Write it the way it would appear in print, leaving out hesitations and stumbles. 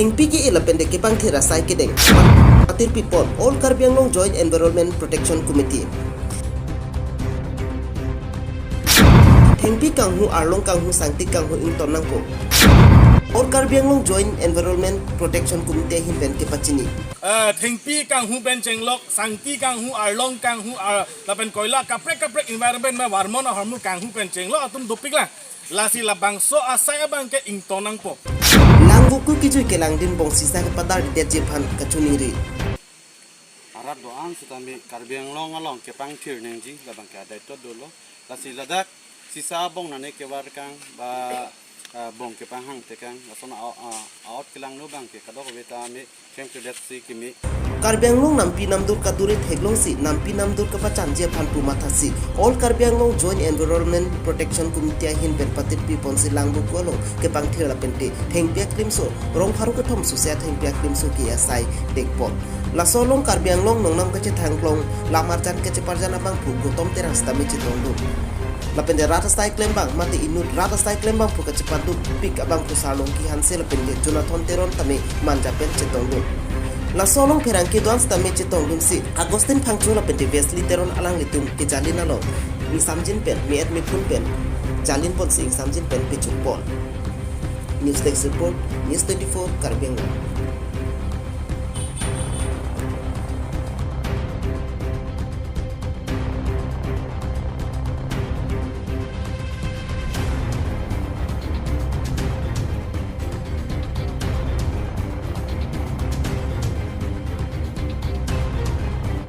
Hengpigi ila pendek kipang thira sai kedeng. Patir pipon All Karbi Anglong Joint Environment Protection Committee. Hengpi kanghu arlong kanghu sangti kanghu ing tonangko. All Karbi Anglong Joint Environment Protection Committee himben ke pachini. Hengpi kanghu ben jenglok sangti kanghu arlong kanghu lapen koila kaprek environment ma warmon harmu kanghu ben jenglok atum dopik lah. Lasi labang so asai abang ke ing tonangpo. Langguku kijui ke langdin bong sisa ke padar di jepan kacuniri. Arat doang setami Karbi Anglong along ke pangkir nengji labang ke ada itu dulu. Lasi ladak sisa bong nane ke warkang ba bong ke panghang tekang lasona out kilang no bang ke kadok beta me kem ke si kimi. Karbi Anglong nampi namdur kaduri theglong si nampi namdur ke pacan jepan pumatasi. All Karbi Anglong Joint Environment Protection Committee himben patir pipon si langguku along ke pangthir lapente thengpia krimso rong pharu ke thom susia thengpia krimso ki asai dekpot. Lasolong Karbi Anglong nongnam ke thangklong lamarjan ke ceparjan abang pu gotom terang stami citondu. Lapende rata stai klembang mati inut rata stai klembang pu ke cepatu pik abang pu salong ki hanse lapende Jonathan Teron tame manjapen citondu. Lasolong perangki doan stami citondu si Agustin Pangchu lapende Wesley Teron alang litum ke jalin along mi samjin pen mi et mi pun pen jalin pon sing samjin pen pichuk pon. News Desk Report News 24 Karbi Anglong.